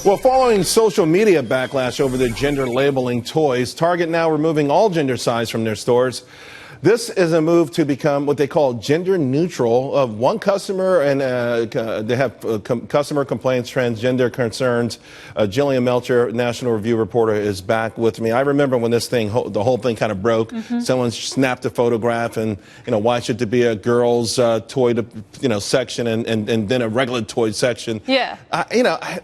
Well, following social media backlash over their gender labeling toys, Target now removing all gender size from their stores. This is a move to become what they call gender neutral. Of one customer, and they have customer complaints, transgender concerns. Jillian Melchior, National Review reporter, is back with me. I remember when this thing, the whole thing kind of broke. Someone snapped a photograph, and why should there be a girls' toy section and then a regular toy section? Yeah.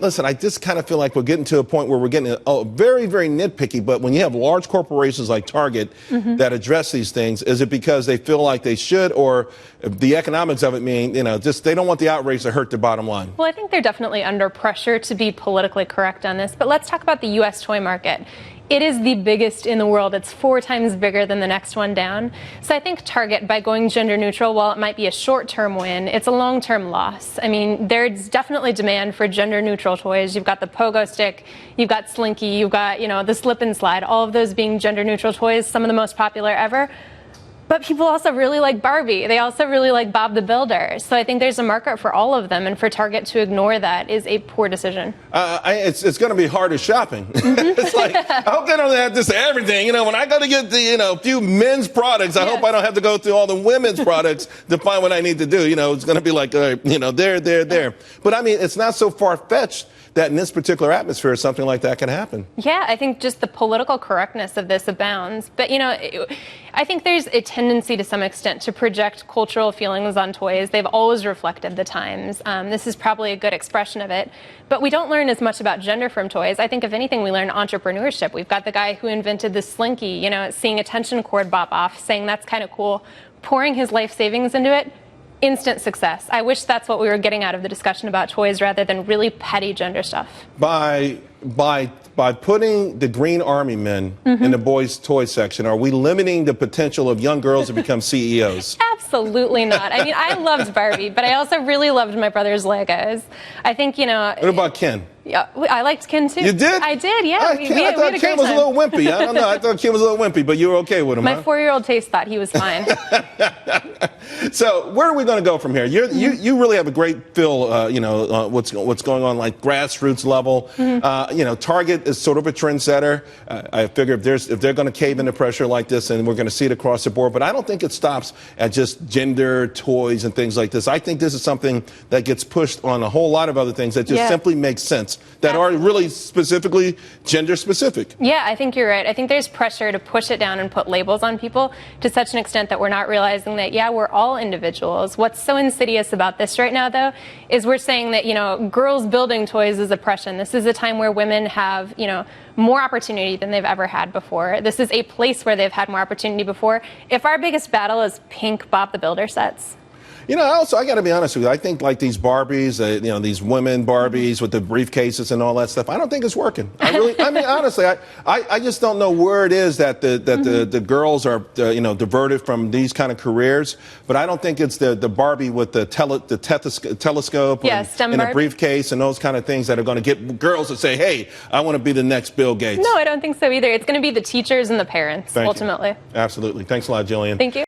Listen, I just kind of feel like we're getting to a point where we're getting very, very nitpicky. But when you have large corporations like Target that address these things, is it because they feel like they should, or the economics of it mean, just they don't want the outrage to hurt the bottom line? Well, I think they're definitely under pressure to be politically correct on this. But let's talk about the U.S. toy market. It is the biggest in the world. It's 4 times bigger than the next one down. So I think Target, by going gender neutral, while it might be a short-term win, it's a long-term loss. I mean, there's definitely demand for gender neutral toys. You've got the pogo stick, you've got Slinky, you've got, the slip and slide, all of those being gender neutral toys, some of the most popular ever. But people also really like Barbie. They also really like Bob the Builder. So I think there's a market for all of them, and for Target to ignore that is a poor decision. It's going to be hard as shopping. It's like, I hope they don't have to say everything. When I go to get the few men's products, I hope I don't have to go through all the women's products to find what I need to do. It's going to be like, there. But I mean, it's not so far-fetched that in this particular atmosphere something like that can happen. Yeah, I think just the political correctness of this abounds. But, I think there's a tendency to some extent to project cultural feelings on toys. They've always reflected the times. This is probably a good expression of it. But we don't learn as much about gender from toys. I think, if anything, we learn entrepreneurship. We've got the guy who invented the Slinky, seeing a tension cord bop off, saying that's kind of cool, pouring his life savings into it. Instant success. I wish that's what we were getting out of the discussion about toys, rather than really petty gender stuff. By putting the Green Army men in the boys' toy section, are we limiting the potential of young girls to become CEOs? Absolutely not. I mean, I loved Barbie, but I also really loved my brother's Legos. I think, What about Ken? Yeah, I liked Ken too. You did? I did, yeah. I thought Ken was a little wimpy. I don't know. I thought Ken was a little wimpy, but you were okay with him, My 4-year-old taste thought he was fine. So where are we going to go from here? You really have a great feel, what's going on, like grassroots level. Target is sort of a trendsetter. I figure if they're going to cave into pressure like this, and we're going to see it across the board. But I don't think it stops at just gender toys and things like this. I think this is something that gets pushed on a whole lot of other things that just simply make sense, that are really specifically gender specific. Yeah, I think you're right. I think there's pressure to push it down and put labels on people to such an extent that we're not realizing that, we're all individuals. What's so insidious about this right now, though, is we're saying that, girls building toys is oppression. This is a time where women have, more opportunity than they've ever had before. This is a place where they've had more opportunity before. If our biggest battle is pink Bob the Builder sets, I got to be honest with you. I think like these Barbies, these women Barbies with the briefcases and all that stuff, I don't think it's working. I mean, honestly, I just don't know where it is that the girls are, diverted from these kind of careers. But I don't think it's the Barbie with the telescope and a briefcase and those kind of things that are going to get girls to say, hey, I want to be the next Bill Gates. No, I don't think so either. It's going to be the teachers and the parents, ultimately. You. Absolutely. Thanks a lot, Jillian. Thank you.